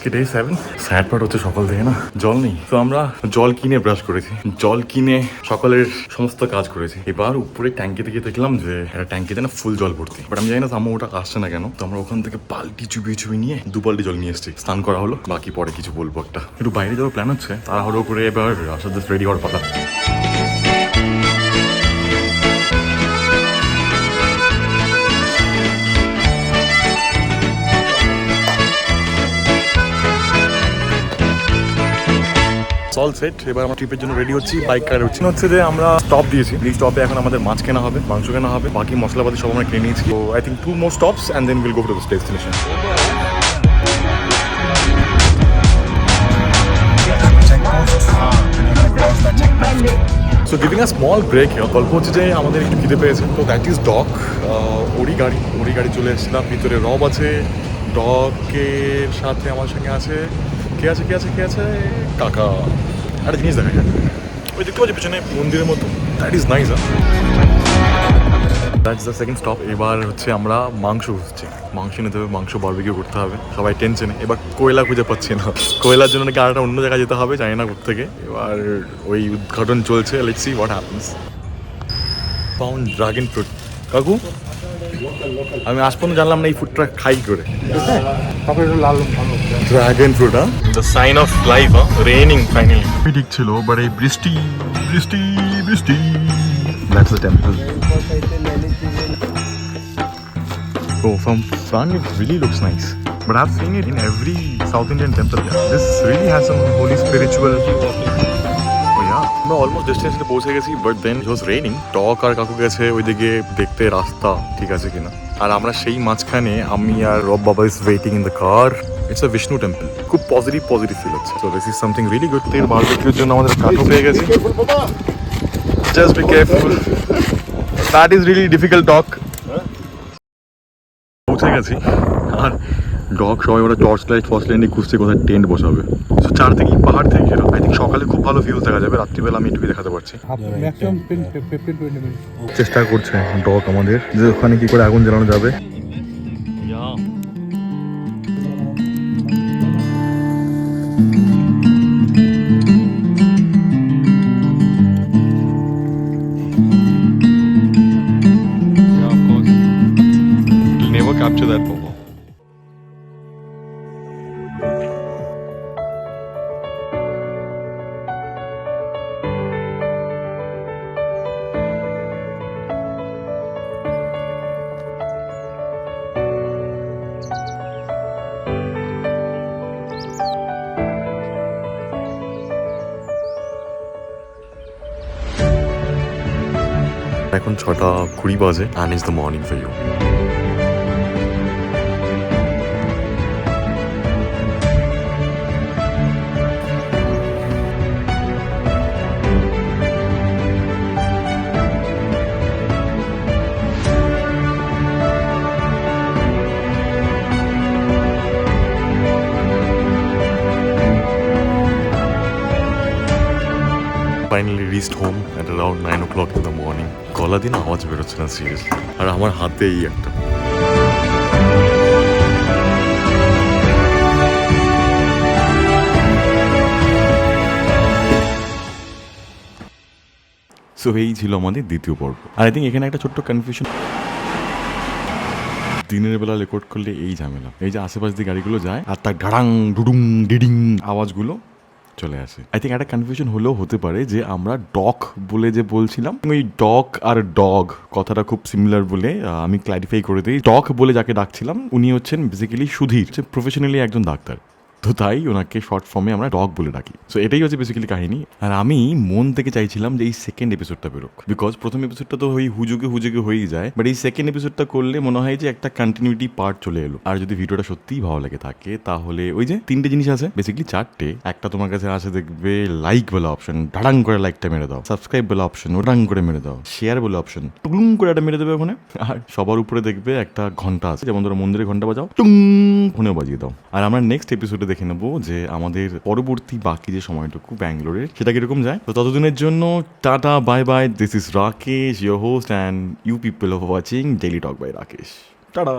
আজকে day 7। Sad part হচ্ছে সকাল থেকে না জল নেই, তো আমরা জল কিনে ব্রাশ করেছি, জল কিনে সকালের সমস্ত কাজ করেছি। এবার উপরে ট্যাঙ্কিতে গিয়ে দেখলাম যে একটা ট্যাঙ্কিতে না ফুল জল ভর্তি, বাট আমি জানি না আম্মু ওটা আসছে না কেন। তো আমরা ওখান থেকে বালতি চুবিয়ে নিয়ে 2 বালতি জল নিয়ে এসেছি, স্নান করা হলো। বাকি পরে কিছু বলবো, একটু বাইরে যাওয়ার প্ল্যান হচ্ছে, তাড়াহুড়ো করে এবার আসার জাস্ট রেডি হওয়ার পালা। অল সেট, এবার আমরা ট্রিপের জন্য রেডি হচ্ছি, বাইক কার হচ্ছে যে আমরা স্টপ দিয়েছি, এই স্টপে এখন আমাদের মাছ কেনা হবে, মাংস কেনা হবে, বাকি মশলাপাতি সব আমরা কিনে নিয়েছি। তো I think 2 more stops and then we'll go to the destination. So giving a small break here, গল্প হচ্ছে যে আমাদের একটু খিদে পেয়েছে, তো দ্যাট ইজ ডগ। ওরই গাড়ি চলে এসেছিলাম, ভিতরে রব আছে, ডগের সাথে আমার সঙ্গে আছে কে আছে কাকা। একটা জিনিস দেখা যায় ওই দেখতে পাচ্ছি পেছনে মন্দিরের মতো, that is nice. That's the second stop. এবার হচ্ছে আমরা মাংস খুঁজছি, মাংস নিতে হবে, মাংস বারবিকিউ করতে হবে, সবাই টেনশনে। এবার কোয়লা খুঁজে পাচ্ছি না, কোয়লার জন্য নাকি আরেকটা অন্য জায়গায় যেতে হবে, জানি না কোথেকে। এবার ওই উদ্ঘাটন চলছে, let's see what happens. Found dragon fruit. কাকু আমি আজ পর্যন্ত জানলাম না এই ফুডটা খাই করে। Dragon fruit, the sign of life, raining finally. ঠিক ছিল, বাট এই বৃষ্টি বৃষ্টি বৃষ্টি। That's the temple. Oh, from front it really looks nice, but I've seen it in every South Indian temple. This really has some holy spiritual. আমরা almost ডেস্টিনেশনে পৌঁছে গেছি, but then it was raining. টক আর কাকু গেছে ওইদিকে দেখতে রাস্তা ঠিক আছে কিনা, আর আমরা সেই মাঝখানে আমি আর রব বাবা is waiting in the car. It's a Vishnu temple, খুব পজিটিভ ফিল হচ্ছে। So this is something really good. তেল বারবিকিউর জন্য আমাদের কাকু পেয়ে গেছি। Just be careful, that is really difficult talk. পৌঁছে গেছি, আর ডগ সবাই ওরা টর্চ লাইট নিয়ে খুঁজছে কোথায় টেন্ট বসাবে। তো চারদিকে পাহাড় থেকে ঘেরা। আই থিঙ্ক সকালে খুব ভালো ভিউজ দেখা যাবে, রাত্রিবেলা আমি এটুকুই দেখাতে পারছি। চেষ্টা করছে ডগ আমাদের যে ওখানে কি করে আগুন জ্বালানো যাবে। Capture that photo. এখন 6:20 বাজে, and it's the morning for you. Finally reached home at around 9 o'clock in the morning. গলা দিন আওয়াজ বেরোচ্ছে না সিরিয়াসলি, আর আমার হাতে এই একটা। সো এই ছিল আমাদের দ্বিতীয় পর্ব। আর আই থিঙ্ক এখানে একটা ছোট্ট কনফিউশন, দিনের বেলা রেকর্ড করলে এই ঝামেলা, এই যে আশেপাশ দিয়ে গাড়িগুলো যায় আর তার ঢাড়াং ডুডুং ডিডিং আওয়াজগুলো চলে আসে। আই থিঙ্ক একটা কনফিউশন হলেও হতে পারে যে আমরা ডগ বলে যে বলছিলাম, ওই ডগ আর ডগ কথাটা খুব সিমিলার বলে আমি ক্লারিফাই করে দিই। ডগ বলে যাকে ডাকছিলাম উনি হচ্ছেন বেসিক্যালি সুধীর, প্রফেশনালি একজন ডাক্তার, তো তাই ওনাকে শর্ট ফর্মে আমরা ডগ বলে ডাকি। সো এটাই হচ্ছে বেসিক্যালি কাহিনী। আর আমি মন থেকে চাইছিলাম যে এই সেকেন্ড এপিসোডটা বেরোক, বিকজ প্রথম এপিসোডটা তো ওই হুজুগে হয়েই যায়, বাট এই সেকেন্ড এপিসোডটা করলে মনে হয় যে একটা কন্টিনিউটি পার্ট চলে এলো। আর যদি ভিডিওটা সত্যিই ভালো লাগে থাকে তাহলে ওই যে 3টে জিনিস আছে, বেসিক্যালি 4টে। একটা তোমার কাছে আছে দেখবে লাইক বলে অপশন, ঢাড়াং করে লাইকটা মেরে দাও, সাবস্ক্রাইব বলে অপশন ওটাং করে মেরে দাও, শেয়ার বলে অপশন টুকুং করে একটা মেরে দেবে ওখানে, আর সবার উপরে দেখবে একটা ঘন্টা আছে, যেমন ধরো মন্দিরে ঘন্টা বাজাও টুং ফোনেও বাজিয়ে দাও। আর আমরা নেক্সট এপিসোডে দেখে নেবো যে আমাদের পরবর্তী বাকি যে সময়টুকু ব্যাঙ্গালোরের সেটা কিরকম যায়। তো ততদিনের জন্য tata, bye bye. This is Rakesh, your host, and you people of watching daily talk by Rakesh. Tata.